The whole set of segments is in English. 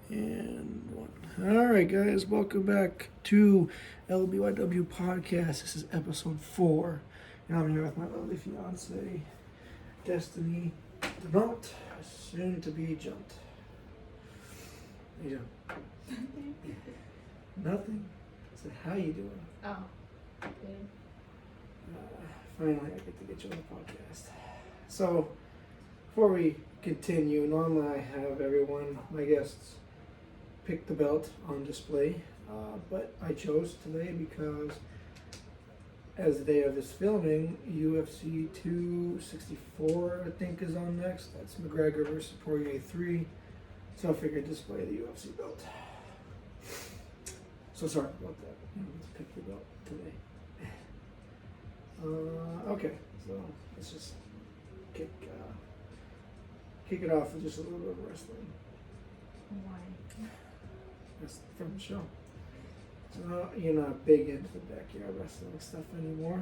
And one. All right, guys, welcome back to Lbyw podcast. This is episode 4, and I'm here with my lovely fiance, Destiny Deneault, soon to be Jundt. How you doing? Nothing. I said, how you doing? Oh, good. Finally, I get to get you on the podcast. So, before we continue, normally I have everyone, my guests, pick the belt on display, but I chose today because as the day of this filming, UFC 264 I think is on next. That's McGregor versus Poirier 3. So I figured display the UFC belt. So sorry about that. Let's pick the belt today. Okay, so let's just kick it off with just a little bit of wrestling. Why? That's from the show. So you're not big into the backyard wrestling stuff anymore.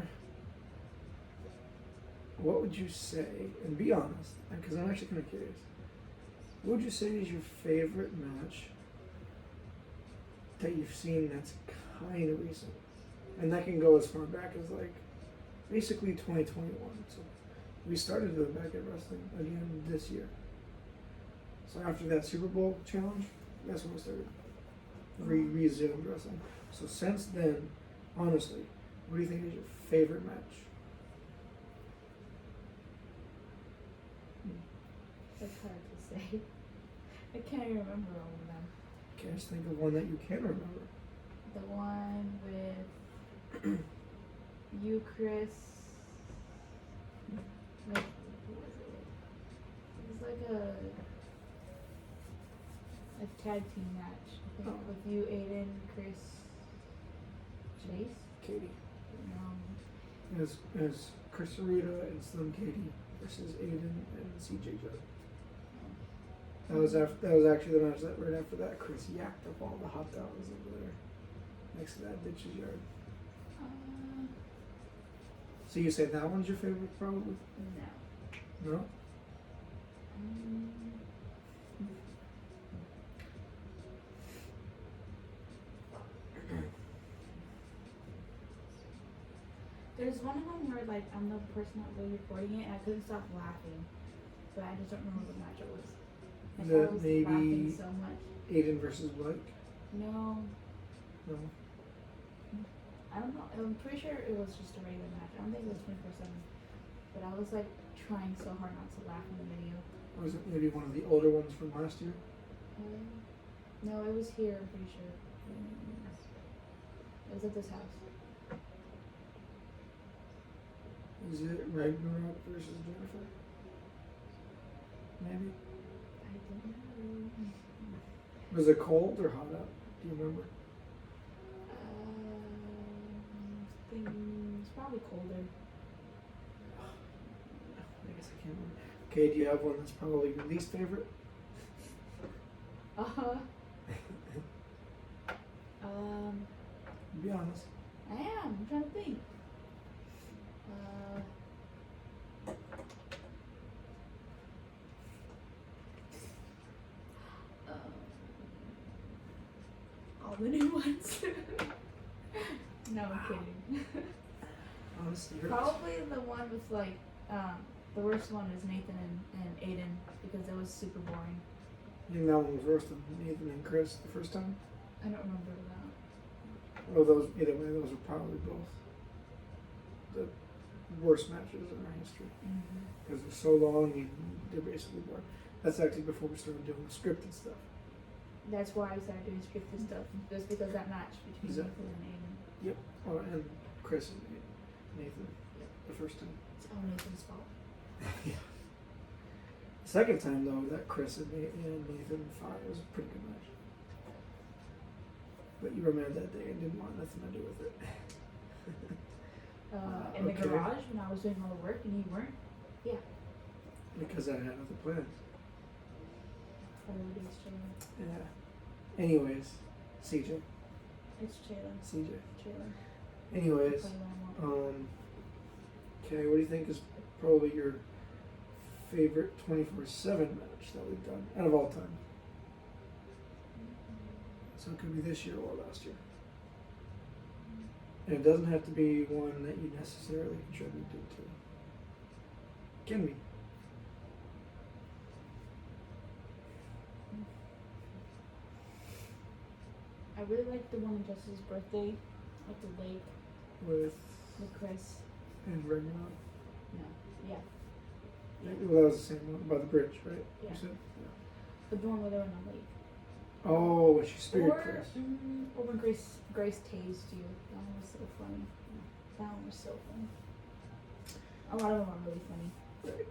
What would you say, and be honest, because I'm actually kind of curious, what would you say is your favorite match that you've seen that's kind of recent? And that can go as far back as like basically 2021. So we started doing backyard wrestling again this year. So after that Super Bowl challenge, that's when we started resumed wrestling. So since then, honestly, what do you think is your favorite match? That's hard to say. I can't even remember all of them. Okay, just think of one that you can remember. The one with you, Chris. Like, what was it? It was like a tag team match. I think with you, Aiden, Chris, Chase, Katie. um, As Chris Arita and Slim Katie versus Aiden and CJ Judd. That was actually the match that right after that Chris yacked up all the hot dogs over there next to that ditch's yard. So you say that one's your favorite, probably? No. No? There's one of them where like I'm the person that was recording it and I couldn't stop laughing, but I just don't remember what match it was. Like, I was laughing so much. Aiden versus Blake? No, No. I don't know. I'm pretty sure it was just a regular match. I don't think it was 24/7, but I was like trying so hard not to laugh in the video. Or was it maybe one of the older ones from last year? No, it was here. I'm pretty sure. It was at this house. Is it Ragnarok versus Jennifer? Maybe? I don't know. Was it cold or hot out? Do you remember? It's probably colder. I guess I can't remember. Okay, do you have one that's probably your least favorite? Be honest. I am. I'm trying to think. All the new ones. No, I'm kidding. Honestly, Probably the one with like, the worst one is Nathan and Aiden because it was super boring. You think that one was worse than Nathan and Chris the first time? I don't remember that. Well, either way, those are probably both the worst matches in our history. Because they're so long and they're basically boring. That's actually before we started doing the scripted stuff. That's why I started doing scripted stuff, just because that match between Exactly. Nathan and Aiden. Yep. Oh, and Chris and Nathan the first time. It's all Nathan's fault. Yeah. The second time, though, that Chris and Nathan fought was a pretty good match. But you were mad that day and didn't want nothing to do with it. In the garage when I was doing all the work and you weren't? Yeah. Because I had other plans. Everybody's chilling. Yeah. Anyways, CJ. It's chilling. CJ. Chilling. Anyways, okay, what do you think is probably your favorite 24/7 match that we've done out of all time? So it could be this year or last year. And it doesn't have to be one that you necessarily contributed to. Can be. I really like the one on Justice's birthday at the lake With Chris. and Ragnarok. No, yeah. Well, that was the same one by the bridge, right? Yeah. You said? But the one where they're on the lake. Oh, when she speared Or, Chris. or when Grace tased you. That one was so funny. That one was so funny. A lot of them are really funny. Right.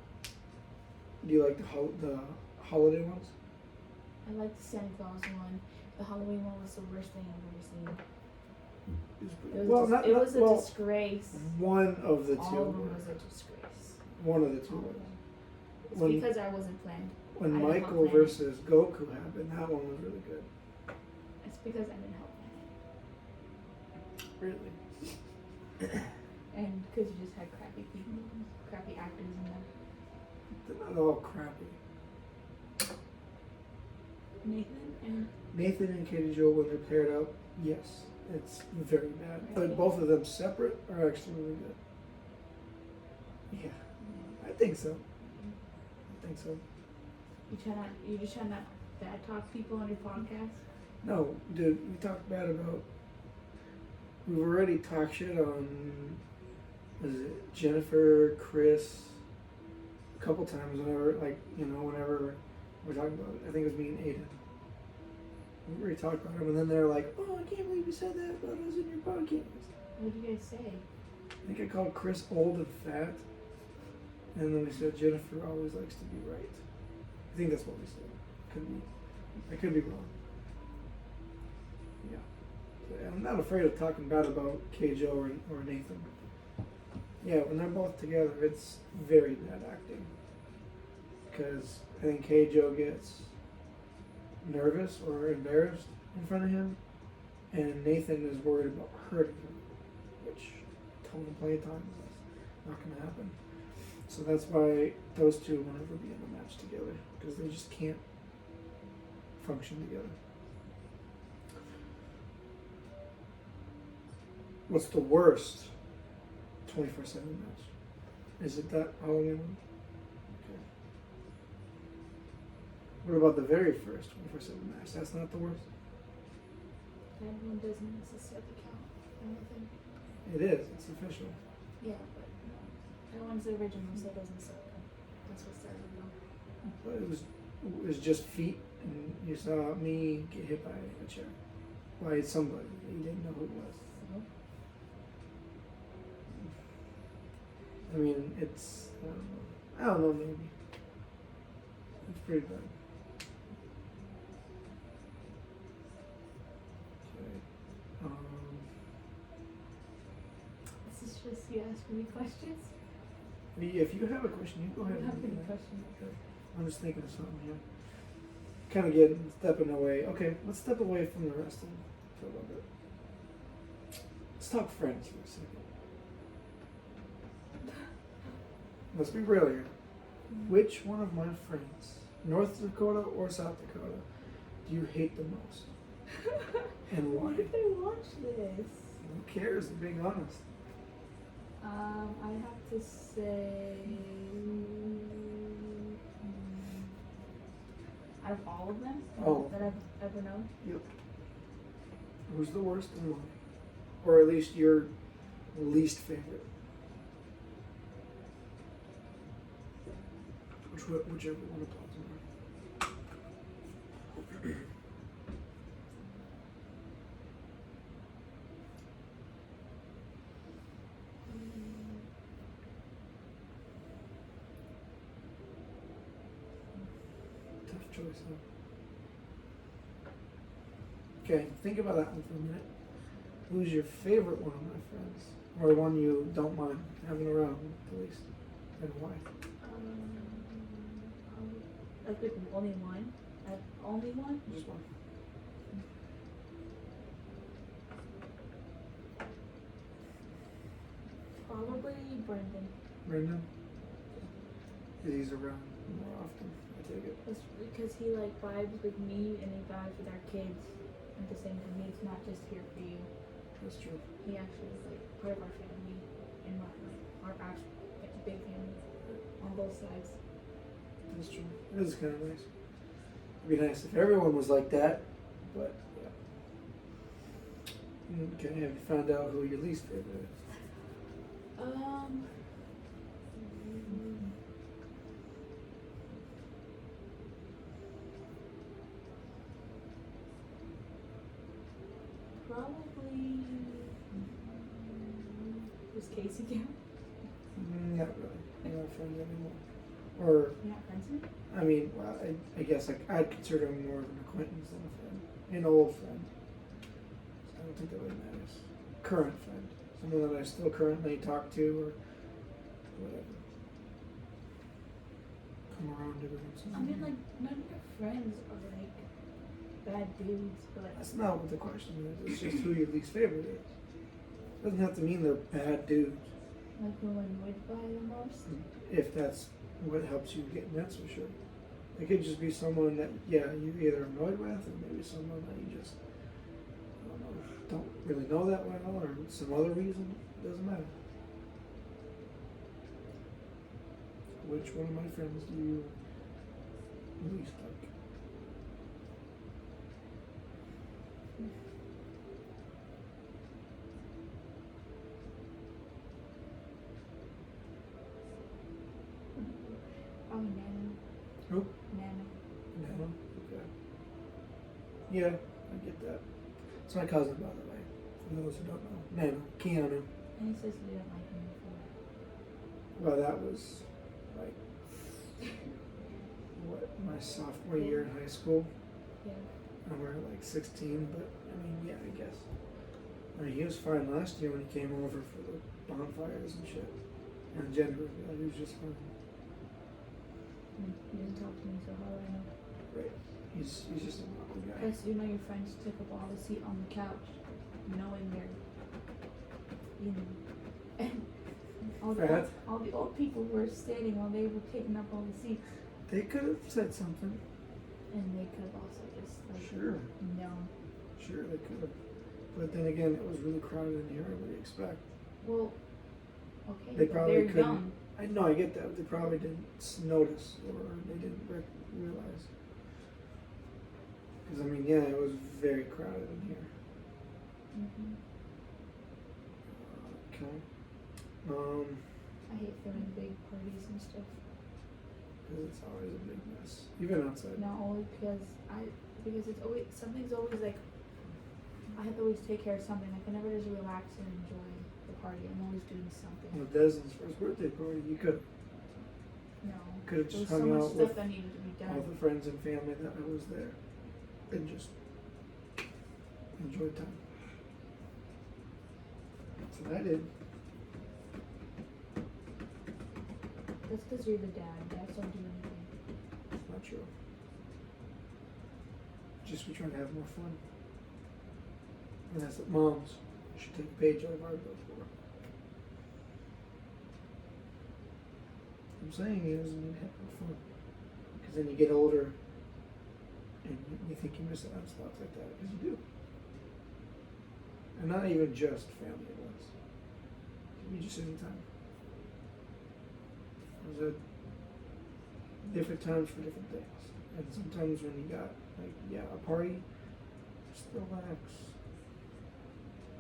Do you like the holiday ones? I like the Santa Claus one. The Halloween one was the worst thing I've ever seen. It was a disgrace. One of the two. All of them was a disgrace. One of the two was. It's because I wasn't planned. When Michael versus Goku happened, that one was really good. It's because I didn't help plan Really? it. And because you just had crappy people, crappy actors in there. They're not all crappy. Nathan and Katie Joel, when they're paired up, yes, it's very bad. But both of them separate are actually really good. Yeah, I think so. I think so. You just trying not bad talk people on your podcast? No, dude, we talked bad about. We've already talked shit on. Was it Jennifer, Chris? A couple times whenever, whenever we're talking about it. I think it was me and Aiden. We already talked about them, and then they're like, "Oh, I can't believe you said that about us in your podcast." What did you guys say? I think I called Chris old and fat, and then we said Jennifer always likes to be right. I think that's what we said. I could be wrong. Yeah. I'm not afraid of talking bad about Keijo or Nathan. Yeah, when they're both together, it's very bad acting. Because I think Keijo gets nervous or embarrassed in front of him, and Nathan is worried about hurting him, which told him plenty of times that's not going to happen. So that's why those two will never be in a match together, because they just can't function together. What's the worst 24/7 match? Is it that Halloween one? Okay. What about the very first 24/7 match? That's not the worst? That one doesn't necessarily count. I don't think. It is. It's official. Yeah, but that one's the original, so it doesn't suck. That's what started it off. But it was just feet, and you saw me get hit by a chair. By somebody. You didn't know who it was. So, I mean, it's, I don't know, maybe. It's pretty bad. Okay. this is just you asking me questions? If you have a question, you go ahead. I don't have any Okay. questions. I'm just thinking of something here. Kind of stepping away. Okay, let's step away from the wrestling for a little bit. Let's talk friends for a second. Let's be real here. Which one of my friends, North Dakota or South Dakota, do you hate the most? And why? Why did they watch this? Who cares? I'm being honest. I have to say, out of all of them that I've ever known, Yep. Who's the worst and why? Or at least your least favorite? Whichever one applies more. Tough choice, huh? Okay, think about that one for a minute. Who's your favorite one of my friends? Or one you don't mind having around, at least? And why? like only one. Only one. Just one. Probably Brendan. Brendan? He's around more often, I take it. Because he like vibes with me and he vibes with our kids. like the same thing. It's not just here for you. That's true. He actually is like part of our family and like our actual big family on both sides. That's true. It is kind of nice. It'd be nice if everyone was like that, but yeah. Okay, have you found out who your least favorite is? Probably was Casey count? Not really. We're not friends anymore. Or, You're not friends anymore? I mean, well, I guess I'd consider him more of an acquaintance than a friend. An old friend. So I don't think that really matters. Current friend. Someone that I still currently talk to or whatever. Come around every once in a I while. mean, like, none of your friends are like bad dudes, but That's not what the question is. It's just who your least favorite is. Doesn't have to mean they're bad dudes. like who I'm annoyed by the most. If that's what helps you get nuts, for sure. It could just be someone that, yeah, you're either annoyed with, or maybe someone that you just, I don't know, don't really know that well, or some other reason. It doesn't matter. Which one of my friends do you least like? Oh, Nana. Who? Nana. Nano? Okay. Yeah, I get that. It's my cousin, by the way, for those who don't know. Nano. Keanu. And he says he didn't like me before. Well, that was like, what, my sophomore year in high school. Yeah. And we're like 16, but I mean, yeah, I guess. I mean, he was fine last year when he came over for the bonfires and shit. And gender reveal, he was just fine. He doesn't talk to me, so how do I know? Right. He's just a awkward guy. Because you know your friends took up all the seat on the couch, knowing they're, you know, and Fat. all the old people were standing while they were taking up all the seats. They could have said something. And they could have also just like Sure. known. Sure, they could have. But then again, it was really crowded in here. What do you expect? Well, okay, They but probably they're couldn't. young. I know, I get that. But they probably didn't notice or they didn't realize. Because I mean, yeah, it was very crowded in here. Mm-hmm. Okay. I hate throwing big parties and stuff. Because it's always a big mess, even outside. Not only because it's always something's always like I have to always take care of something. I can never just relax and enjoy the party. I'm always doing something. On Desmond's first birthday party, you could No. have There just was so hung much out stuff with that needed to be all done. the friends and family that was there, and just enjoy time. That's what I did. That's because you're the dad. Dads don't do anything. It's not true. Just we try to have more fun. And that's what moms should take a page out of our book for. What I'm saying is you need to have more fun. Because then you get older and you think you miss out on stuff like that. Because you do. And not even just family events. It can be just any time. There's different times for different things. And sometimes when you got, like, yeah, a party, just relax.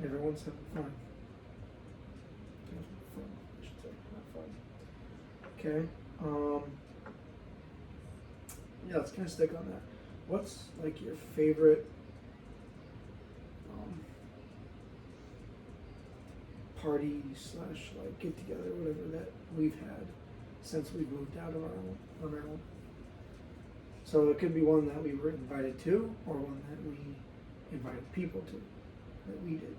Everyone's having fun. Fun, I should say, not fun. Okay. Yeah, let's kind of stick on that. What's, like, your favorite party slash, like, get together, whatever that we've had since we moved out of our own, on our own? So it could be one that we were invited to, or one that we invited people to, that we did.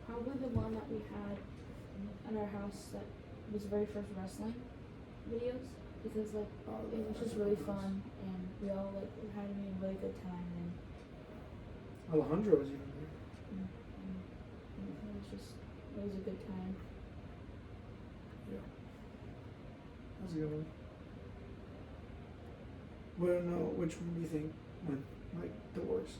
Probably the one that we had at our house that was the very first wrestling videos because like it was just really fun and we all like were having a really good time and Alejandro was even there. it was a good time. Yeah. That was a good one. Well, no, which one do you think went, like, the worst?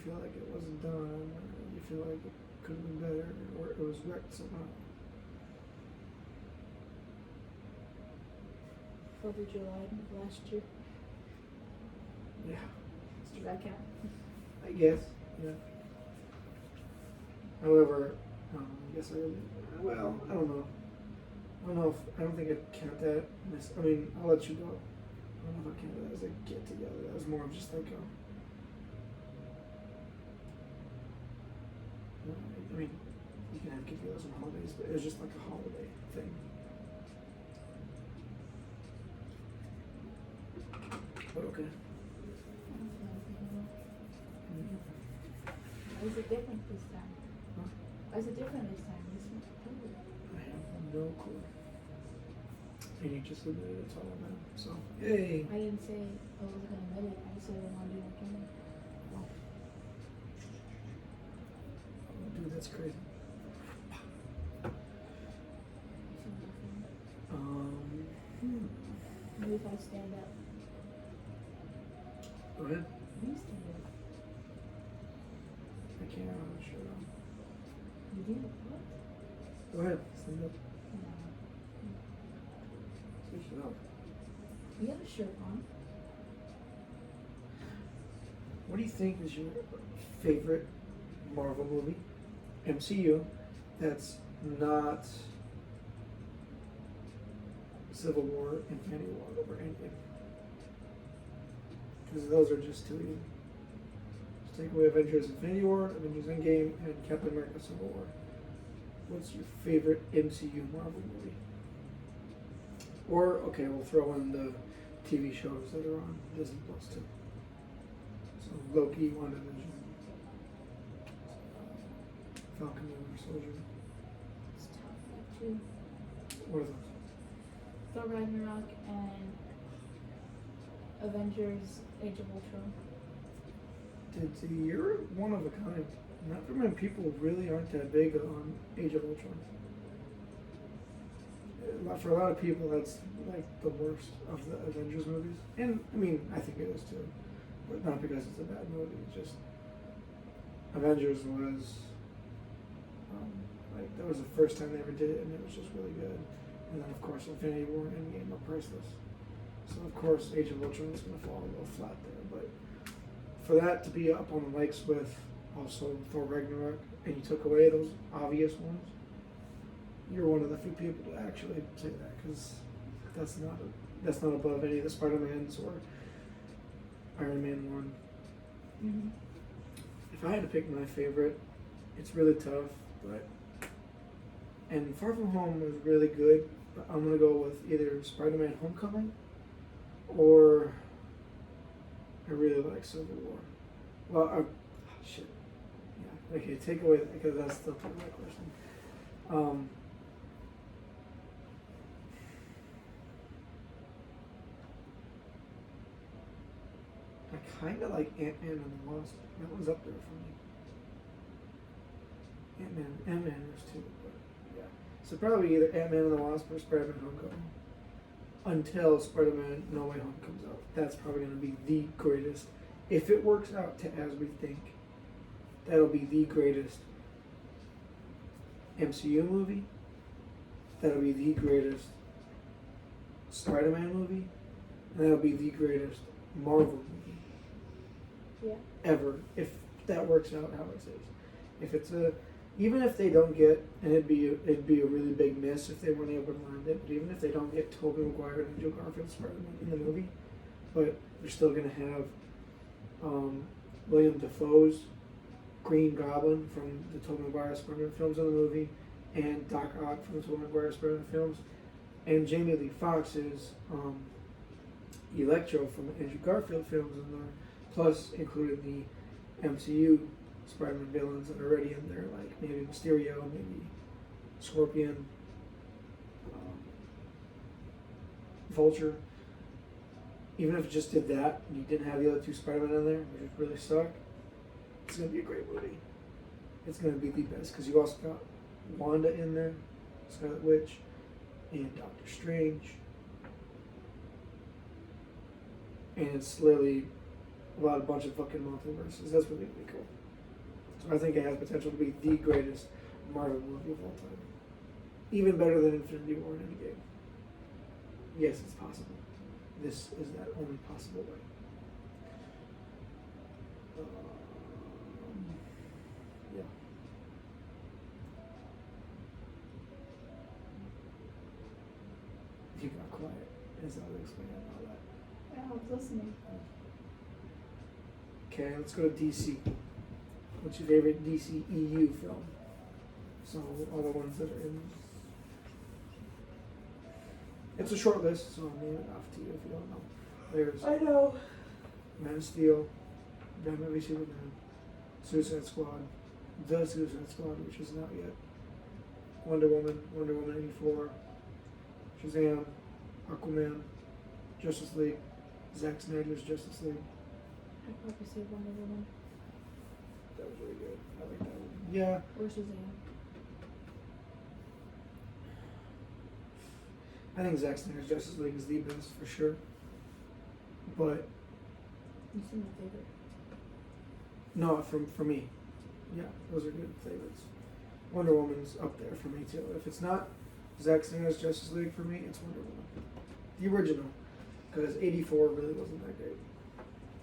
feel like it wasn't done, or you feel like it could have been better, or it was wrecked somehow? 4th of July of last year. Yeah, Does that count? I guess. Yeah. However, I guess I really. Well, I don't know. I don't think I'd count that. I mean, I'll let you go. I don't know if I count that as a get together. That was more of just like a. I mean, you can have get-togethers on holidays, but it was just like a holiday thing. But okay. Why is it different this time? Huh? Why is it different this time? I have no clue. And you just admitted it's all about. So, yay! I didn't say I wasn't gonna admit it. I just said I want to do my camera. Dude, that's crazy. Maybe if I stand up. Go ahead. You stand up. I can't. I'm not sure. You do? What? Go ahead. Stand up. No. Switch it up. You have a shirt on. What do you think is your favorite Marvel movie, MCU, that's not Civil War, Infinity War, or Endgame? Because those are just too easy. Just take away Avengers Infinity War, Avengers Endgame, and Captain America Civil War. What's your favorite MCU Marvel movie? Or, okay, we'll throw in the TV shows that are on Disney Plus too. So Loki, WandaVision, Falcon and Winter Soldier. It's tough, actually. What are those? Thor Ragnarok and Avengers Age of Ultron. You're one of a kind. Not very many people really aren't that big on Age of Ultron. For a lot of people, that's like the worst of the Avengers movies. And, I mean, I think it is too. But not because it's a bad movie. It's just Avengers was like that was the first time they ever did it, and it was just really good. And then of course Infinity War and Endgame are priceless. So of course Age of Ultron is going to fall a little flat there. But for that to be up on the likes with also Thor Ragnarok, and you took away those obvious ones, you're one of the few people to actually say that, because that's not above any of the Spider-Mans or Iron Man 1. Mm-hmm. If I had to pick my favorite, it's really tough, but and Far From Home was really good, but I'm gonna go with either Spider-Man Homecoming or I really like Civil War. Well, shit. Yeah. Okay, take away that because that's still part of my question. I kind of like Ant-Man and the Wasp. That was up there for me. Ant-Man was too, but yeah. So probably either Ant-Man and the Wasp or Spider-Man Homecoming. Until Spider-Man No Way Home comes out. That's probably going to be the greatest. If it works out to as we think, that'll be the greatest MCU movie. That'll be the greatest Spider-Man movie. And that'll be the greatest Marvel movie. Yeah. Ever, if that works out how it says. If it's even if they don't get, and it'd be a really big miss if they weren't able to land it, but even if they don't get Tobey Maguire and Andrew Garfield Spider-Man in the movie, but they're still gonna have William Dafoe's Green Goblin from the Tobey Maguire Spider-Man films in the movie, and Doc Ock from the Tobey Maguire Spider-Man films, and Jamie Lee Foxx's Electro from the Andrew Garfield films in there, plus including the MCU Spider-Man villains that are already in there, like maybe Mysterio, maybe Scorpion, Vulture. Even if it just did that and you didn't have the other two Spider-Man in there, which would really suck, it's going to be a great movie. It's going to be the best because you also got Wanda in there, Scarlet Witch, and Doctor Strange. And it's literally about a bunch of fucking multiverses. That's really, really cool. So I think it has potential to be the greatest Marvel movie of all time. Even better than Infinity War and Endgame. Yes, it's possible. This is that only possible way. Yeah. You got quiet as I was explaining all that. Yeah, I was listening. Okay, let's go to DC. What's your favorite DC EU film? So all the ones that are in. It's a short list, so I'll name it off to you if you don't know. There's I know. Man of Steel, Batman v Superman, Suicide Squad, The Suicide Squad, which isn't out yet, Wonder Woman 84, Shazam, Aquaman, Justice League, Zack Snyder's Justice League. I'd probably say Wonder Woman. That was really good. I like that one. Yeah. Or Shazam. I think Zack Snyder's Justice League is the best for sure. But You see my favorite. no, for me. Yeah, those are good favorites. Wonder Woman's up there for me too. If it's not Zack Snyder's Justice League for me, it's Wonder Woman. The original. Because 84 really wasn't that great.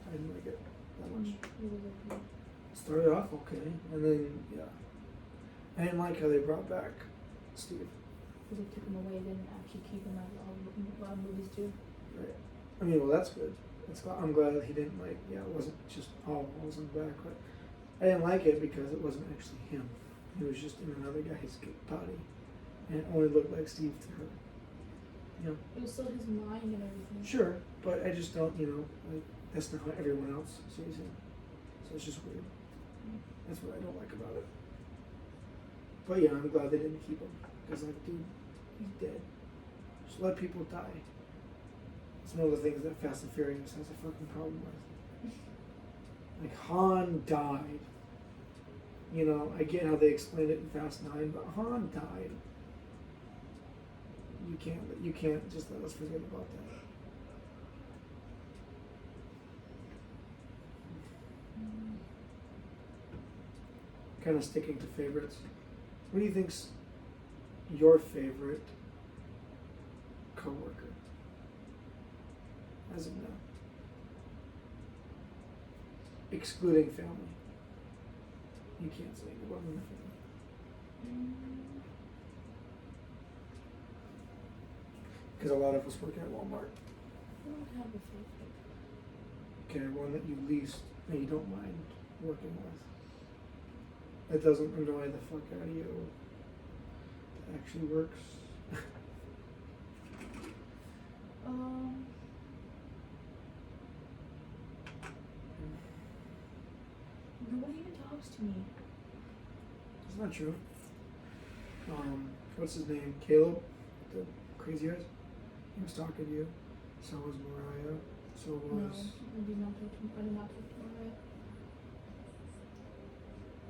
I didn't like it that much. It started off okay, and then, yeah. I didn't like how they brought back Steve. Because they took him away, they didn't actually keep him out of a lot of movies too. Right. I mean, well, that's good. I'm glad that he didn't it wasn't just all walls and back, but I didn't like it because it wasn't actually him. He was just in another guy's body, and it only looked like Steve to her. You know? It was still his mind and everything. Sure, but I just don't, that's not how everyone else sees him. So it's just weird. That's what I don't like about it. But yeah, I'm glad they didn't keep him, because dude, he's dead. Just let people die. It's one of the things that Fast and Furious has a fucking problem with. Like, Han died. I get how they explained it in Fast 9, but Han died. You can't just let us forget about that. Kind of sticking to favorites. What do you think's your favorite coworker? As of now. Excluding family. You can't say anyone in the family. Because a lot of us work at Walmart. I don't have a favorite. Okay, one that that you don't mind working with. That doesn't annoy the fuck out of you. That actually works. Nobody even talks to me. It's not true. What's his name? Caleb? The crazy eyes? He was talking to you. So was Mariah. So was... No, I did not talk to Mariah.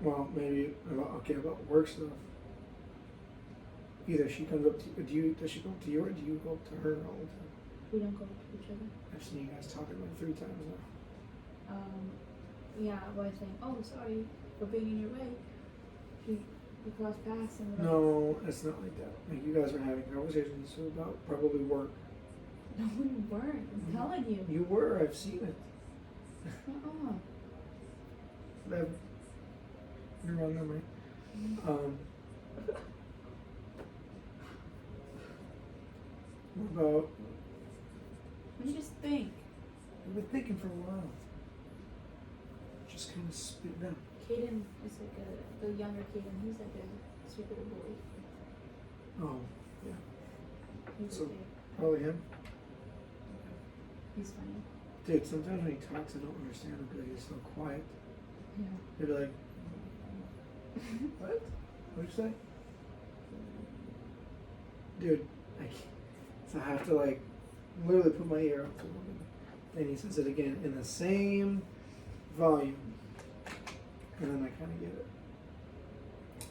Well, maybe about work stuff. Either she comes up to you, does she come up to you, or do you go up to her all the time? We don't go up to each other. I've seen you guys talking like 3 times now. Yeah, by saying, "Oh, sorry for being in your way." We cross paths and No, it's not like that. Like, you guys are having conversations about probably work. No, we weren't. I'm telling you. You were. I've seen it. Whatever. You're wrong memory. What about? Let me just think. I've been thinking for a while. Just kind of spit it out. Caden is like the younger Caden. He's like a sweet little boy. Oh, yeah. He's So- okay. Probably him. He's funny. Dude, sometimes when he talks, I don't understand him because he's so quiet. Yeah. They'd be like, what? What'd you say? Dude, I can't. So I have to literally put my ear up to him. And he says it again in the same volume. And then I kind of get it.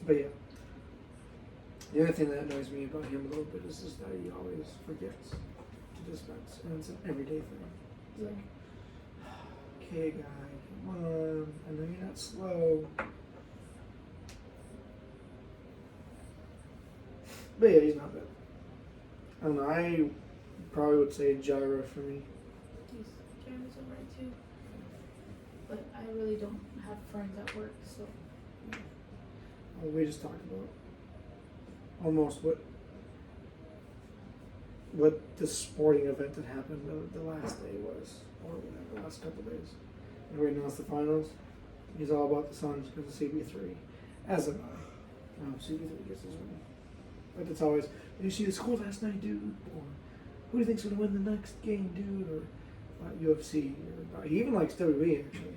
But yeah. The only thing that annoys me about him a little bit is just that he always forgets to dispense. And it's an everyday thing. It's Yeah. like, okay, guy, come on. I know you're not slow. But yeah, he's not bad. I don't know, I probably would say Gyra for me. Jeremy's alright too. But I really don't have friends at work, so. We just talked about almost what the sporting event that happened the last day was, or whatever, the last couple of days. Everybody knows the finals. He's all about the Suns because of CB3. As am I. CB3 gets his win. But it's always, did you see the score last night, dude? Or who do you think's going to win the next game, dude? Or UFC. Or, he even likes WWE, actually.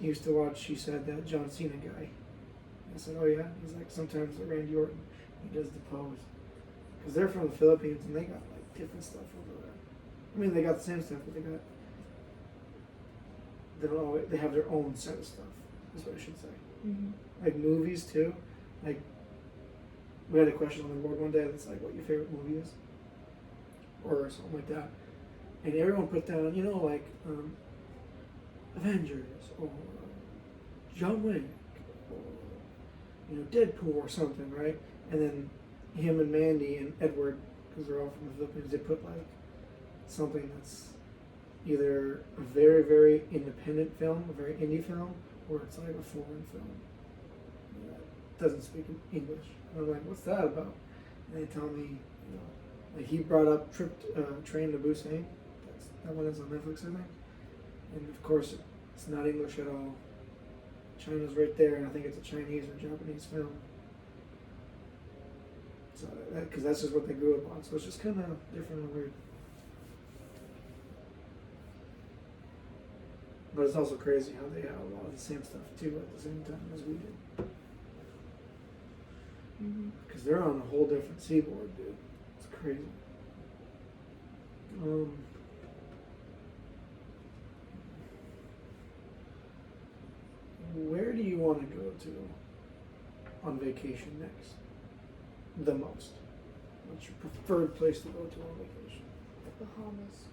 He used to watch, he said, that John Cena guy. I said, oh yeah? He's like, sometimes Randy Orton, he does the pose. Because they're from the Philippines and they got like different stuff over there. I mean, they got the same stuff, but they have their own set of stuff, is what I should say. Mm-hmm. Like movies too. Like, we had a question on the board one day that's like, what your favorite movie is? Or something like that. And everyone put down, like Avengers, or John Wick, or Deadpool or something, right? And then him and Mandy and Edward, because they're all from the Philippines, they put like something that's either a very, very independent film, a very indie film, or it's like a foreign film that doesn't speak English. And I'm like, what's that about? And they tell me, like he brought up Train to Busan. That one is on Netflix, I think. And of course, it's not English at all. China's right there, and I think it's a Chinese or Japanese film. So, because that's just what they grew up on. So it's just kind of different and weird. But it's also crazy how they have a lot of the same stuff too at the same time as we did. Because they're on a whole different seaboard, dude. It's crazy. Where do you want to go to on vacation next? The most? What's your preferred place to go to on vacation? Bahamas.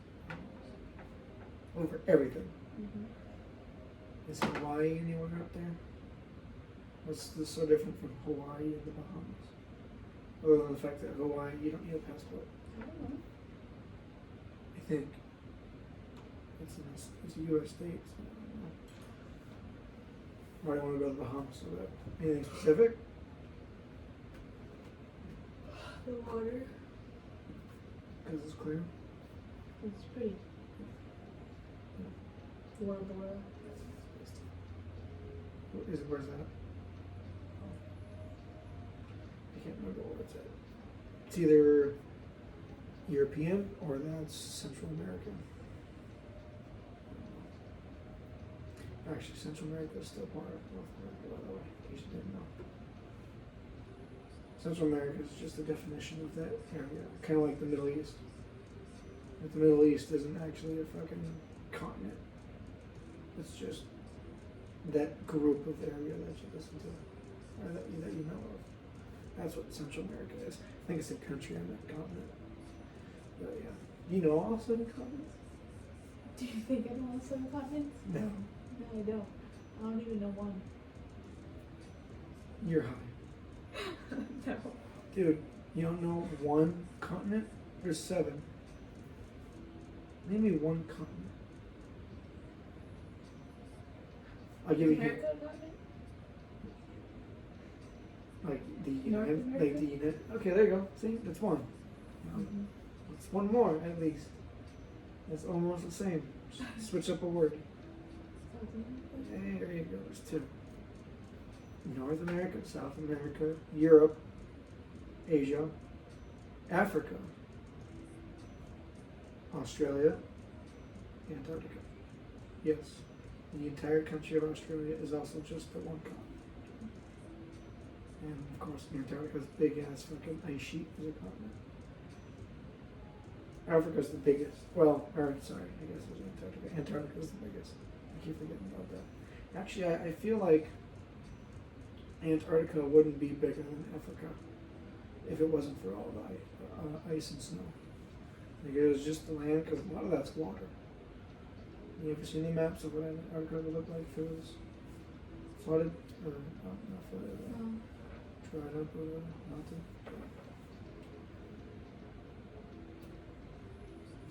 Over everything. Mm-hmm. Is Hawaii anywhere up there? What's this so different from Hawaii and the Bahamas? Other than the fact that Hawaii, you don't need a passport. I don't know. I think it's a U.S. state. So I don't know. Why do you want to go to the Bahamas so bad? Anything specific? The water. Because it's clear. It's pretty. Bora Bora. Where's that? I can't remember where it's at. It's either European or that's Central American. Actually, Central America is still part of North America, by the way, in case you didn't know. Central America is just a definition of that area, kind of like the Middle East. But the Middle East isn't actually a fucking continent. It's just that group of area that you listen to, or that you know of. That's what Central America is. I think it's a country on that continent. But yeah. You know all 7 continents? Do you think I know all 7 continents? No. No, I don't. I don't even know one. You're high. No. Dude, you don't know one continent? There's 7. Name me one continent. I'll give you a hint. America continent? Like the North United, America? like the United. Okay, there you go. See, that's one. Mm-hmm. It's one more at least. It's almost the same. Just switch up a word. South America? Hey, there you go. There's 2. North America, South America, Europe, Asia, Africa, Australia, Antarctica. Yes, the entire country of Australia is also just the one continent. And of course, Antarctica's big ass fucking ice sheet is a continent. Africa's the biggest. Well, or sorry, I guess it's Antarctica. Antarctica's the biggest. I keep forgetting about that. Actually, I feel like Antarctica wouldn't be bigger than Africa if it wasn't for all the ice and snow. Like it was just the land, because a lot of that's water. You ever seen any maps of what Antarctica would look like if it was flooded or not flooded, dried up or melted?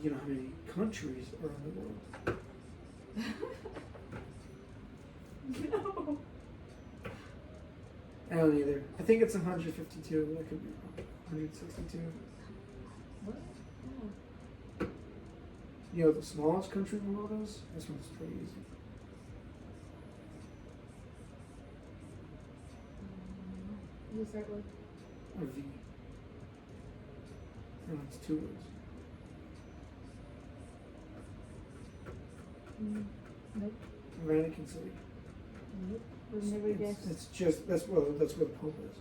You know how many countries are in the world? No. I don't either. I think it's 152, but I could be wrong. 162. What? Oh. You know what the smallest country in the world is? This one's pretty easy. You start with A V. And it's 2 words. Nope. Vatican City. Nope. Would never guess. It's just that's where the Pope is.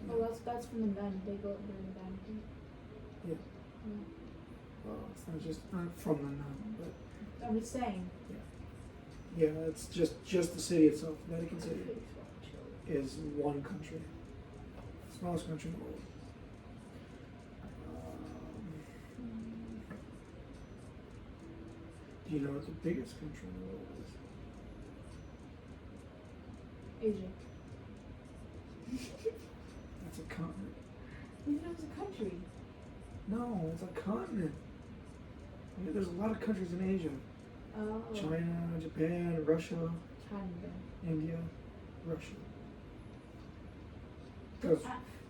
Oh, that's from the nun. They go up there in the Vatican. Yeah. Yeah. Well, it's not just from the nun, but I'm just saying. yeah, it's just the city itself. Vatican City is one country, smallest country in the world. Do you know what the biggest country in the world is? Asia. That's a continent. You know it's a country. No, it's a continent. Yeah, there's a lot of countries in Asia. Oh. China, Japan, Russia, China. India, Russia. Goes,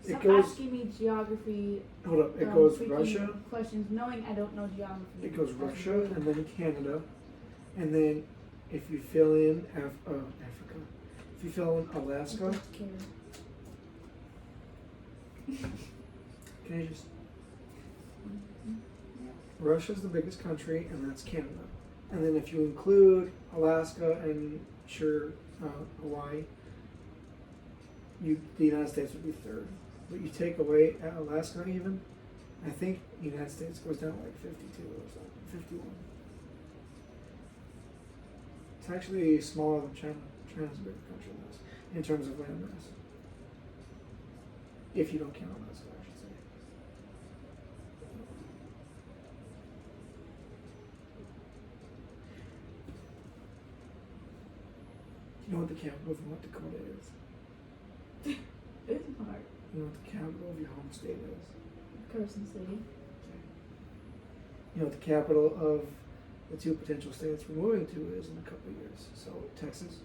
Stop goes- asking me geography. hold up, it goes freaking Russia, questions, knowing I don't know geography. it goes That's Russia, rude. and then Canada, and then if you fill in Africa, if you fill in I Alaska, don't care. can you just, Russia's the biggest country, and that's Canada. And then if you include Alaska and Hawaii, the United States would be third. But you take away Alaska even, I think the United States goes down to like 52 or something, 51. It's actually smaller than China. China's a bigger country than us in terms of land mass. If you don't count Alaska, I should say. You know what the capital of North Dakota is? It's hard. You know what the capital of your home state is? Carson City. You know what the capital of the 2 potential states we're moving to is in a couple of years. So Texas,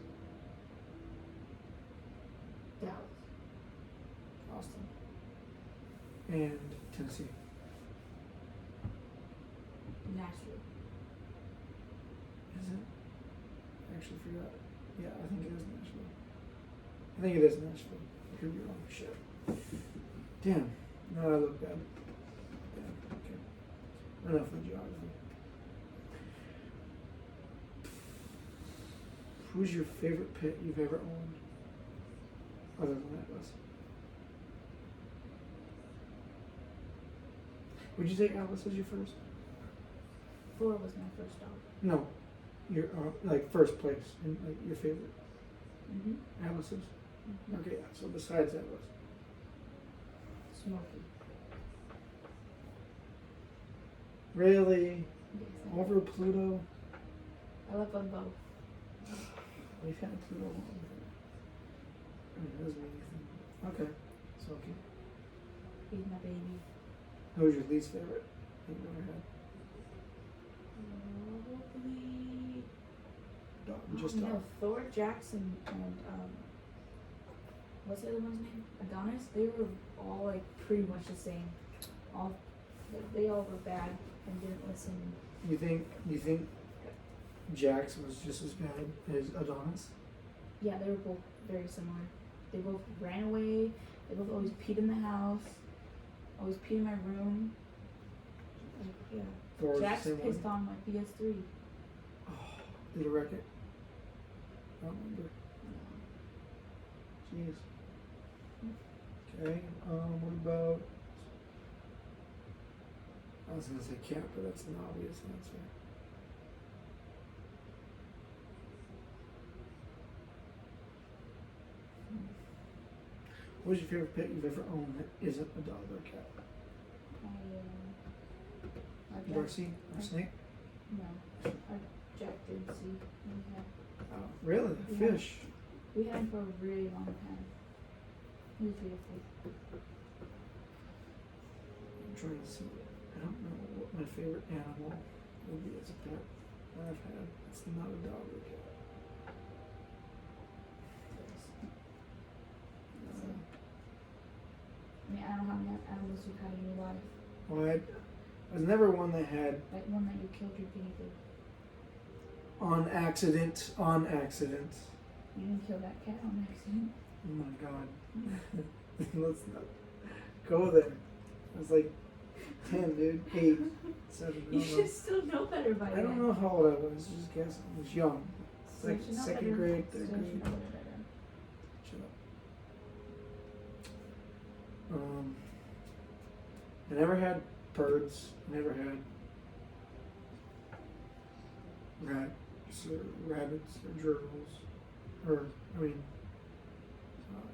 Dallas. Austin, and Tennessee. Nashville. Is it? I actually forgot. Yeah, I think it is Nashville. I think it is Nashville. I could be wrong. Shit. Damn. Now I look bad. Yeah, okay. Enough of geography. Who's your favorite pet you've ever owned? Other than Atlas. Would you say Atlas as your first? Thor was my first dog. No. Your like first place and like your favorite. Mm-hmm. Atlas's? Mm-hmm. Okay, so besides Atlas. Smokey. Really? Yes, Over Pluto? I love them both. We've had Pluto longer. I mean, it doesn't mean anything. Okay, so okay. He's my baby. Who was your least favorite that you've ever had? Probably. Dog, just no, dog. Thor, Jackson, and what's the other one's name? Adonis. They were all like pretty much the same. They all were bad and didn't listen. You think Jax was just as bad as Adonis? Yeah, they were both very similar. They both ran away. They both always peed in the house. Always peed in my room. Like, yeah. Thor was Jax the same pissed way? on my PS3. Oh, did it wreck it? I don't remember. Jeez. Okay, what about... I was gonna say cat, but that's an obvious answer. What was your favorite pet you've ever owned that isn't a dog or a cat? My cat. Darcy or Snake? No. Our Jack did see. Really? Yeah. Fish? We had him for a really long time. He was beautiful. I'm trying to see. I don't know what my favorite animal would be as a pet that I've had. It's not a dog or cat. I mean, I don't know how many animals you've had in your life. Well, I was never one that had Like one that you killed your guinea pig. on accident. You didn't kill that cat on accident. Oh my god. Let's not go there. I was like 10, dude. 8, 7. I You don't know. should still know better by I now. don't know how old I was. Just guessing. I was young. So you should know Second better. grade, So third you should grade. know better. Shut up. I never had birds. Never had rabbits or gerbils. Or, I mean,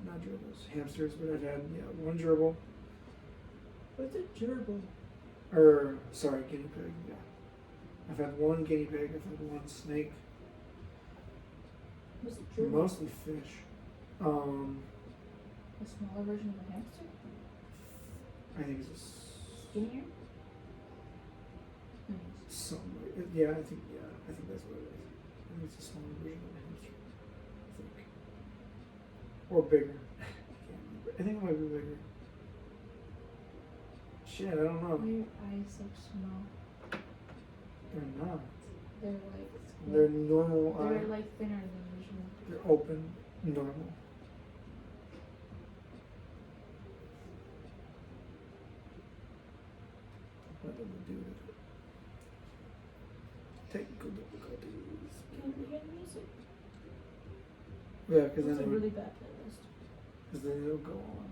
not gerbils, hamsters, but I've had, one gerbil. What's a gerbil? Or, sorry, guinea pig, yeah. I've had one guinea pig, I've had one snake. What's a gerbil? Mostly fish. A smaller version of a hamster? I think it's Skinnier? Nice. yeah, I think that's what it is. I think it's a smaller version of a hamster. I think. Or bigger. I can't remember. I think it might be bigger. Shit, I don't know. Why are your eyes so small? They're not. They're like. They're normal They're eye. like thinner than usual. They're open, normal. What did we do with it? Technical difficulties. Can we hear the music? Yeah, because It's a then, really bad playlist. it'll go on.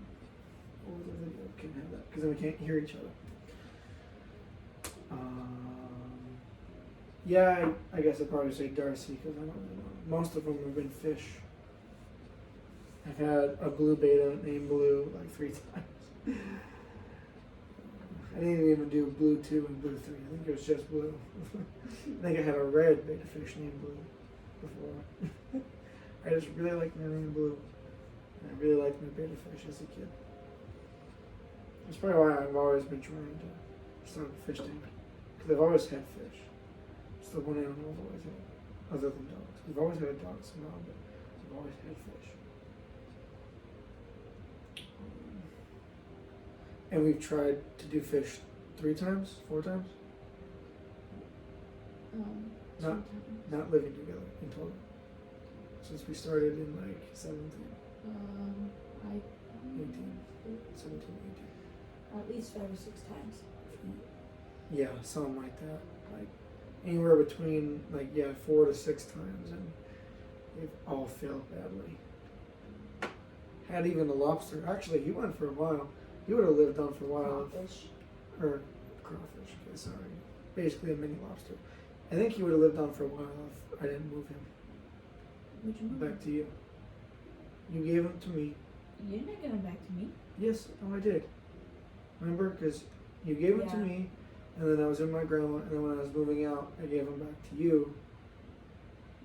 Or the video can have that. Because then we can't hear each other. Yeah, I guess I'd probably say Darcy because I don't really know. Most of them have been fish. I've had a blue beta named Blue like 3 times. I didn't even do Blue 2 and Blue 3. I think it was just Blue. I think I had a red beta fish named Blue before. I just really liked my name Blue. And I really liked my beta fish as a kid. That's probably why I've always been trying to start a fish tank. Because I've always had fish. It's the one animal I've always had, other than dogs. We've always had dogs somehow, but I've always had fish. And we've tried to do fish 3 times, 4 times, 2 Not- times. not living together in total. Since we started in like 17, I 18, 17, 18. at least 5 or 6 times. Yeah, something like that. Like anywhere between 4 to 6 times, and they've all failed badly. Had even the lobster. Actually, he went for a while. He would have lived on for a while. Crawfish. Or crawfish. Okay, sorry. Basically a mini lobster. I think he would have lived on for a while if I didn't move him Would you move? back to you. You gave him to me. You're not gonna back to me. Yes, I did. Remember, because you gave him to Yeah. me, and then I was in my grandma, and then when I was moving out, I gave him back to you.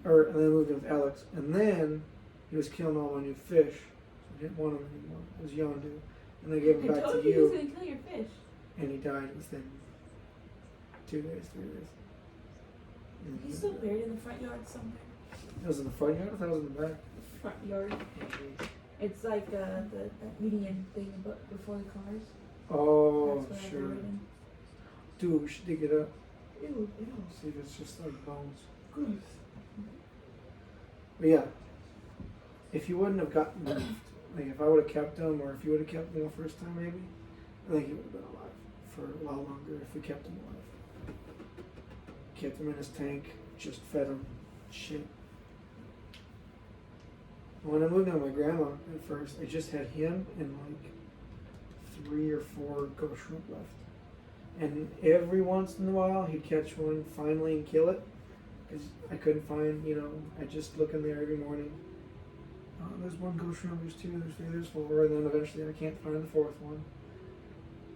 And then I moved in with Alex, and then he was killing all my new fish. So I didn't want him anymore. It was Yondu. And I gave him I back told to you he was you, gonna kill your fish. and he died within 2 days, 3 days. And He's he still died. buried in the front yard somewhere. It was in the front yard, I thought it was in the back. Front yard. It's like that median thing before the cars. Oh, That's what I sure. buried him. Dude, we should dig it up. Ew, See if it's just like bones. gross. But yeah, if you wouldn't have gotten moved, like if I would have kept him, or if you would have kept him the first time, maybe, I think he would have been alive for a lot longer if we kept him alive. Kept him in his tank, just fed him shit. When I moved in with my grandma at first, I just had him and like 3 or 4 ghost shrimp left. And every once in a while, he'd catch one finally and kill it. Because I couldn't find, I just look in there every morning. There's 1 ghost shrimp, there's 2, there's 3, there's 4, and then eventually I can't find the 4th one.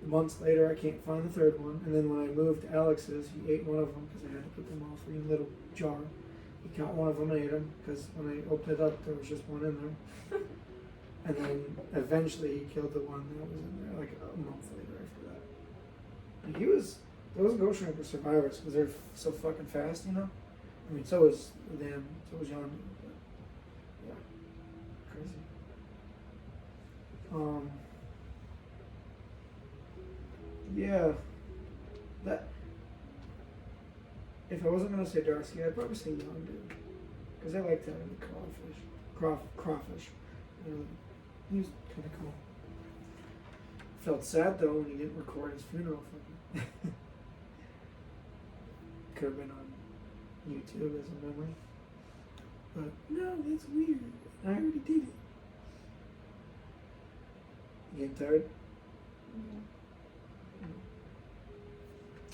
Months later, I can't find the third one. And then when I moved to Alex's, he ate one of them because I had to put them all three in a little jar. He caught one of them and ate them because when I opened it up, there was just one in there. And then eventually he killed the one that was in there like a month later after that. But those ghost shrimp are survivors because they're so fucking fast, you know? I mean, so was Jundt. But yeah, crazy. Yeah, that. If I wasn't gonna say Darcy, I'd probably say Young dude, because I liked having the crawfish. He was kind of cool. Felt sad though when he didn't record his funeral for me. Could have been on YouTube as a memory, but no, that's weird. I already did it. You getting tired? Yeah.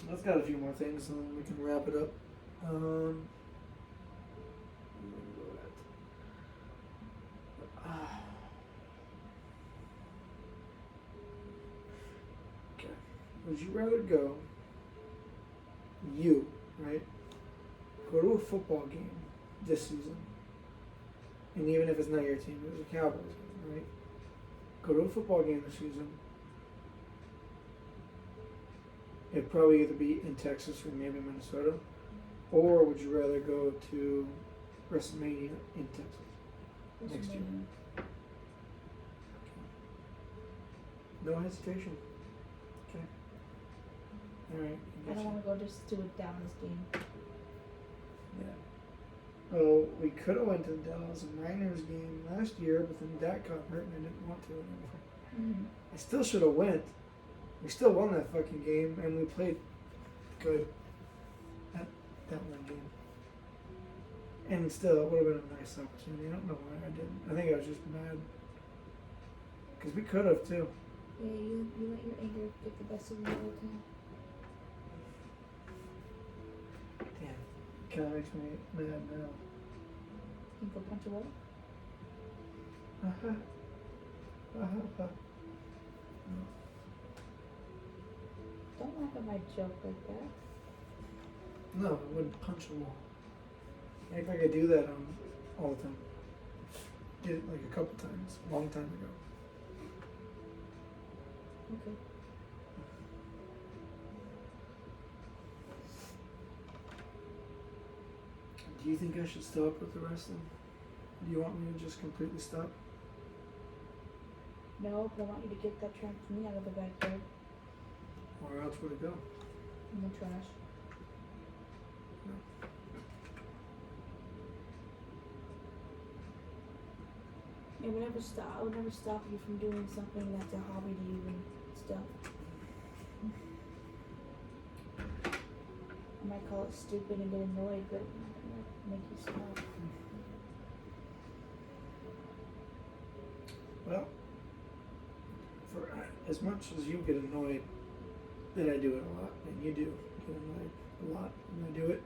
Let's got a few more things and then we can wrap it up. Okay. Would you rather go, right? Go to a football game this season. And even if it's not your team, it was a Cowboys game, right? Go to a football game this season. It'd probably either be in Texas or maybe Minnesota. Or would you rather go to WrestleMania in Texas next year? No hesitation. Okay. Alright. I don't want to go just to a Dallas game. Yeah. Well, we could have went to the Dallas and Niners game last year, but then Dak got hurt and I didn't want to anymore. Mm-hmm. I still should have went. We still won that fucking game, and we played good at that one game. And still, it would have been a nice opportunity. I don't know why I didn't. I think I was just mad. Because we could have, too. Yeah, you let your anger get the best of you all the time. Damn. Kind of makes me mad now. Think a punch of what? Don't laugh at my joke like that. No, I wouldn't punch a wall. Act like I do that all the time. Did it like a couple times, a long time ago. Okay. Do you think I should stop with the wrestling? Do you want me to just completely stop? No, but I want you to get that trampoline out of the backyard. Where else would it go? In the trash. No. It would never stop. I would never stop you from doing something that's a hobby to you and stuff. I might call it stupid and get annoyed, but I'm not gonna make you stop. Well, for as much as you get annoyed that I do it a lot, and you do get annoyed a lot when I do it,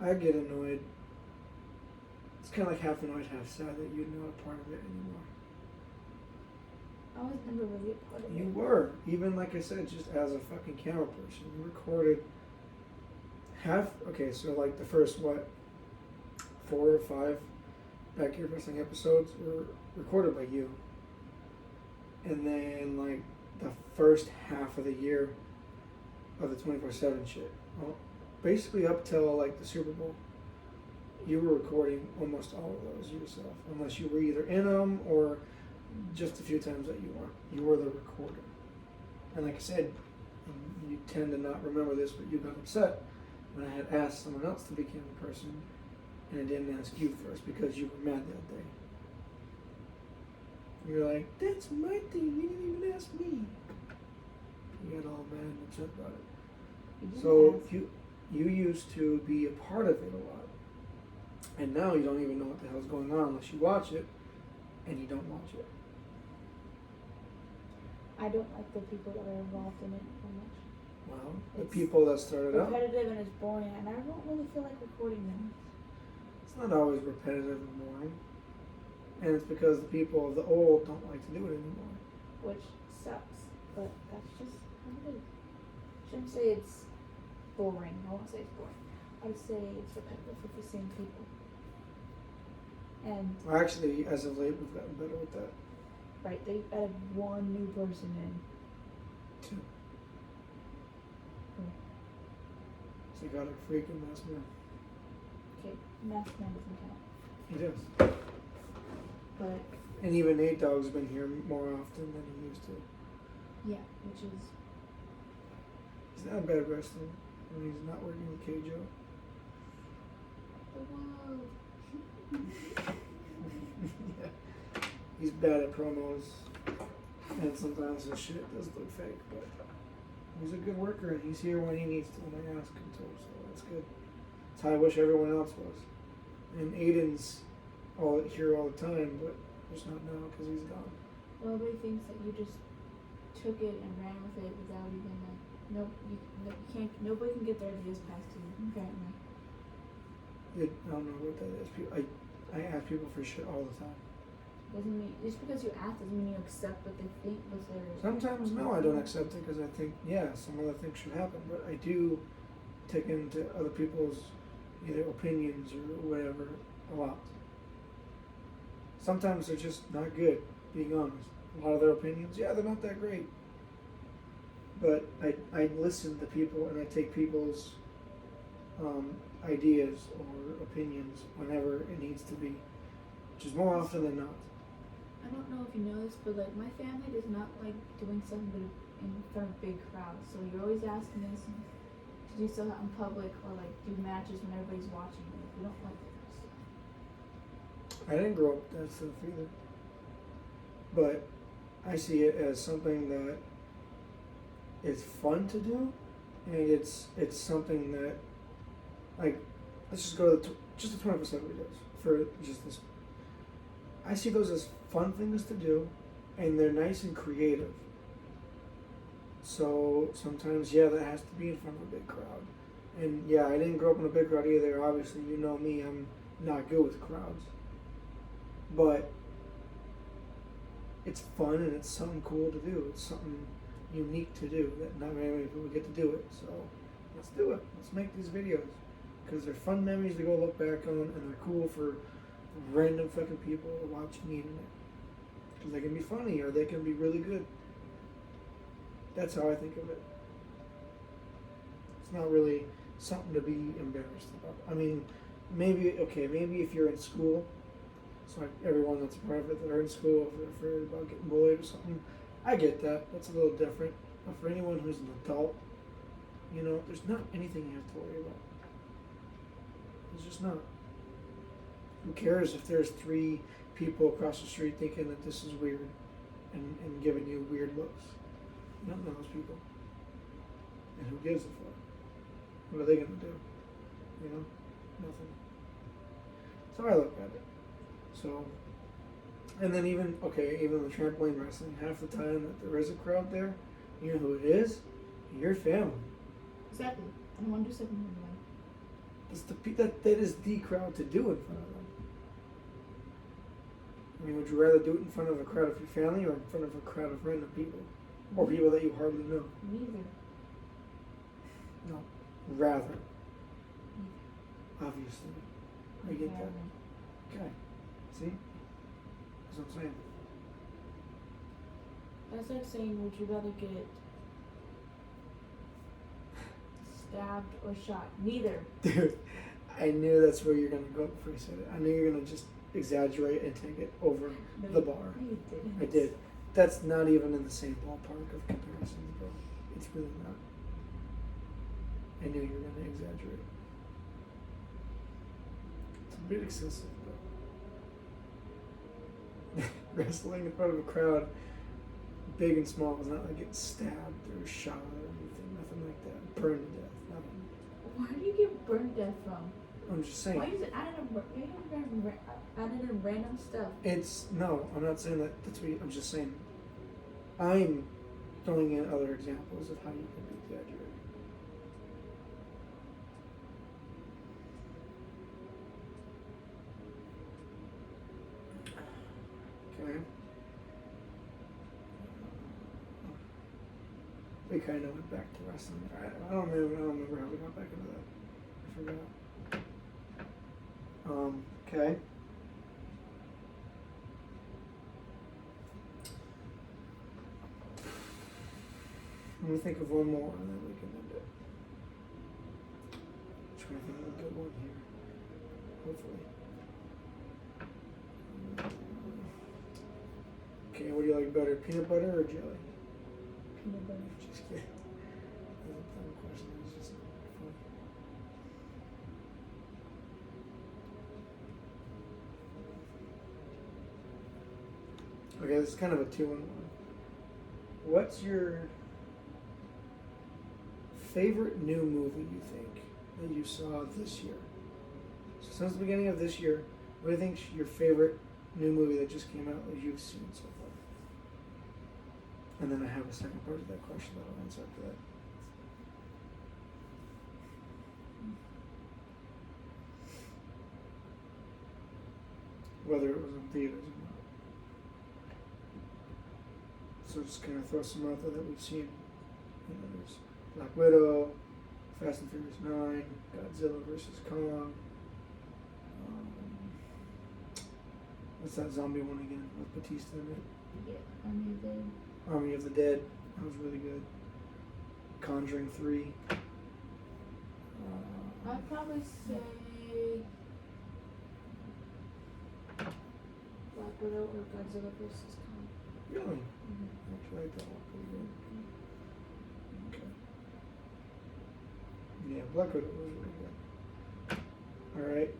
I get annoyed. It's kind of like half annoyed, half sad that you're not a part of it anymore. I was never really a part of You it. were, even like I said, just as a fucking camera person. You recorded so like the first, 4 or 5 Backyard Wrestling episodes were recorded by you. And then like the first half of the year of the 24/7 shit. Well, basically up till like the Super Bowl, you were recording almost all of those yourself, unless you were either in them or just a few times that you weren't. You were the recorder. And like I said, you tend to not remember this, but you got upset when I had asked someone else to become a person, and I didn't ask you first because you were mad that day. You're like, that's my thing, you didn't even ask me. You got all mad and upset about it. So you used to be a part of it a lot. And now you don't even know what the hell's going on unless you watch it, and you don't watch it. I don't like the people that are involved in it so much. Well, the It's people that started out, repetitive and it's boring, and I don't really feel like recording them. it's not always repetitive and boring. And it's because the people of the old don't like to do it anymore. Which sucks. but that's just how it is. Shouldn't say it's boring. I won't say it's boring. I'd say it's repetitive with the same people. And Well, actually, as of late, we've gotten better with that. right, they added one new person in. 2. Who? So you got a freaking mess, man. Okay, Mask Man doesn't count. He does. But And even Nate Dogg's been here more often than he used to. yeah, which is He's not a bad wrestler when he's not working with Keijo. the world. Yeah. He's bad at promos, and sometimes his shit does look fake, but he's a good worker, and he's here when he needs to, when I ask him to, so that's good. That's how I wish everyone else was. And Aiden's here all the time, but just not now because he's gone. Nobody thinks that you just took it and ran with it without even like, you can't. Nobody can get their ideas past you. Apparently. I don't know what that is. I ask people for shit all the time. Doesn't mean just because you ask doesn't mean you accept what they think was their. Sometimes no, I don't accept it because I think some other things should happen, but I do take into other people's either opinions or whatever a lot. Sometimes they're just not good, being honest. A lot of their opinions, they're not that great. But I listen to people and I take people's ideas or opinions whenever it needs to be, which is more often than not. I don't know if you know this, but like my family does not like doing something in front of big crowds. So you're always asking us to do stuff out in public or like do matches when everybody's watching. Like, we don't like that stuff. I didn't grow up with that stuff either. But I see it as something that is fun to do, and it's something that, like, let's just go to just the 20% videos for just this. I see those as fun things to do, and they're nice and creative. So sometimes, that has to be in front of a big crowd. And I didn't grow up in a big crowd either. Obviously, you know me, I'm not good with crowds. But it's fun and it's something cool to do. It's something unique to do that not very many people get to do it. So let's do it. Let's make these videos because they're fun memories to go look back on, and they're cool for random fucking people to watch me internet. Because they can be funny or they can be really good. That's how I think of it. It's not really something to be embarrassed about. I mean, maybe if you're in school, so like everyone that's private that are in school, if they're afraid about getting bullied or something, I get that. That's a little different. But for anyone who's an adult, there's not anything you have to worry about. There's just not. Who cares if there's 3 people across the street thinking that this is weird and giving you weird looks? You don't know those people. And who gives a fuck? What are they going to do? Nothing. So I look at it. So, and then even the trampoline wrestling, half the time that there is a crowd there, you know who it is? Your family. Exactly. I don't want to do something like that. That is the crowd to do in front of them. I mean, would you rather do it in front of a crowd of your family or in front of a crowd of random people? Or people that you hardly know? Neither. No. Rather. Obviously. I get that. Okay. See? That's what I'm saying. That's like saying, would you rather get stabbed or shot? Neither. Dude, I knew that's where you're going to go before you said it. I knew you were going to just exaggerate and take it over the bar. No, you didn't. I did. That's not even in the same ballpark of comparisons, bro. It's really not. I knew you were going to exaggerate. It's a bit excessive, though. Wrestling in front of a crowd, big and small, is not like getting stabbed or shot or anything. Nothing like that. Burned to death. Nothing. Where do you get burned to death from? I'm just saying. Why is it added in random stuff? No, I'm not saying that. That's what I'm just saying. I'm throwing in other examples of how you can be exaggerated. Okay. we kind of went back to wrestling. I don't remember how we got back into that. I forgot. Okay. Let me think of one more and then we can end it. I'm trying to think of a good one here. Hopefully. Okay, what do you like better, peanut butter or jelly? Peanut butter. Just kidding. That's a dumb question. It's just fun. Okay, this is kind of a 2-in-1. What's your favorite new movie you think that you saw this year? So since the beginning of this year, what do you think your favorite new movie that just came out that you've seen so far? And then I have a second part of that question that I'll answer after that. Whether it was in theaters or not. So just kind of throw some out there that we've seen. You know, there's Black Widow, Fast and Furious 9, Godzilla vs. Kong. What's that zombie one again with Batista in it? Yeah, Army of the Dead. That was really good. Conjuring 3. I'd probably say Black Widow or Godzilla vs. Kong. Really? Mm-hmm. Actually, I like that one pretty good. Okay. Yeah, Black Widow was really good. Alright.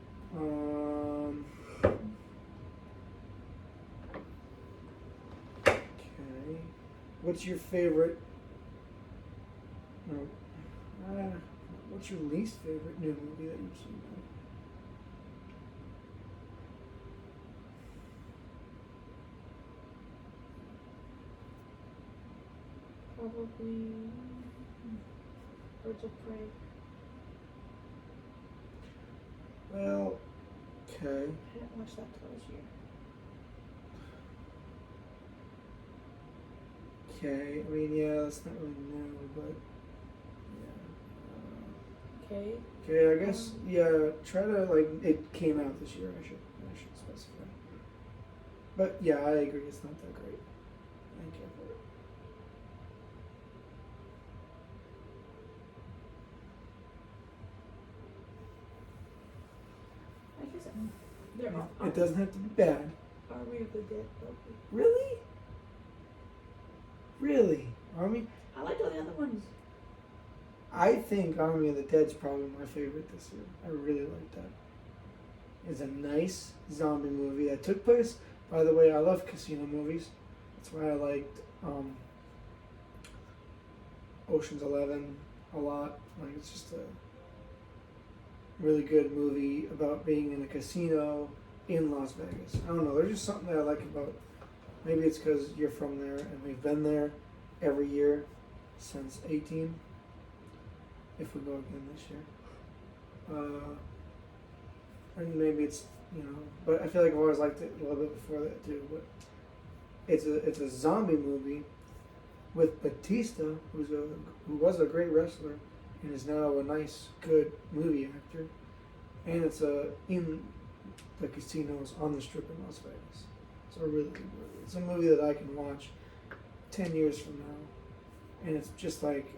Okay. What's your favorite? No. What's your least favorite new movie that you've seen? Probably Birds of Prey. Well, okay. I didn't watch that till this year. Okay. I mean, yeah, that's not really new, but yeah. Okay. Okay, I guess yeah. Try to it came out this year. I should specify. But yeah, I agree. It's not that great. Thank you for it. I guess there are. It doesn't have to be bad. Army of the Dead, probably. Really? Really? Army? I liked all the other ones. I think Army of the Dead's probably my favorite this year. I really like that. It's a nice zombie movie that took place. By the way, I love casino movies. That's why I liked Ocean's 11 a lot. Like, it's just a really good movie about being in a casino in Las Vegas. I don't know. There's just something that I like about. Maybe it's because you're from there and we've been there every year since 18. If we go again this year. And maybe it's, but I feel like I've always liked it a little bit before that too. But it's a zombie movie with Batista, who was a great wrestler and is now a nice, good movie actor. And it's in the casinos on the Strip in Las Vegas. It's a really good movie. It's a movie that I can watch 10 years from now. And it's just like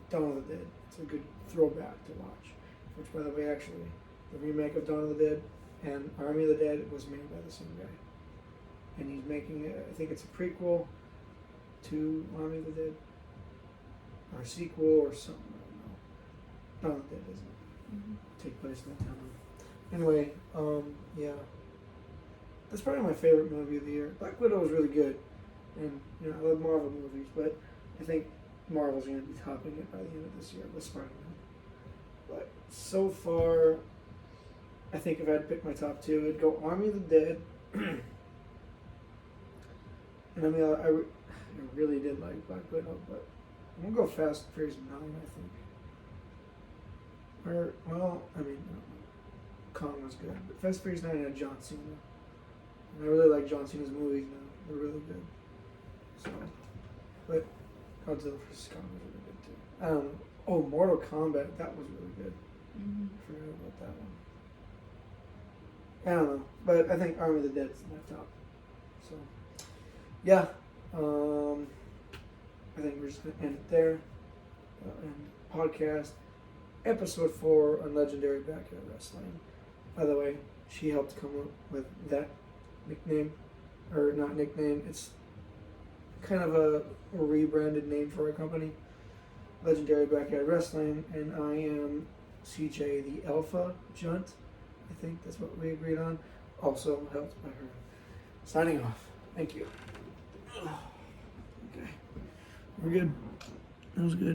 Dawn of the Dead. It's a good throwback to watch. Which, by the way, actually, the remake of Dawn of the Dead and Army of the Dead was made by the same guy. And he's making it, I think it's a prequel to Army of the Dead. Or a sequel or something, I don't know. Dawn of the Dead doesn't take place in that town. Anyway, yeah. That's probably my favorite movie of the year. Black Widow was really good. And, I love Marvel movies, but I think Marvel's going to be topping it by the end of this year with Spider-Man. But so far, I think if I had to pick my top two, it'd go Army of the Dead. And I mean, I really did like Black Widow, but I'm going to go Fast and Furious 9, I think. Or, well, I mean, Kong was good. But Fast and Furious 9 had John Cena. And I really like John Cena's movies now. They're really good. So, but Godzilla vs. Kong was really Oh, Mortal Kombat. That was really good. Mm-hmm. I forgot about that one. I don't know, but I think Army of the Dead's my top. So, yeah. I think we're just gonna end it there. And podcast episode 4 on Legendary Backyard Wrestling. By the way, she helped come up with that nickname, or not nickname. It's kind of a rebranded name for our company, Legendary Backyard Wrestling, and I am CJ the Alpha Jundt. I think that's what we agreed on. Also helped by her. Signing off. Thank you. Okay. We're good. That was good.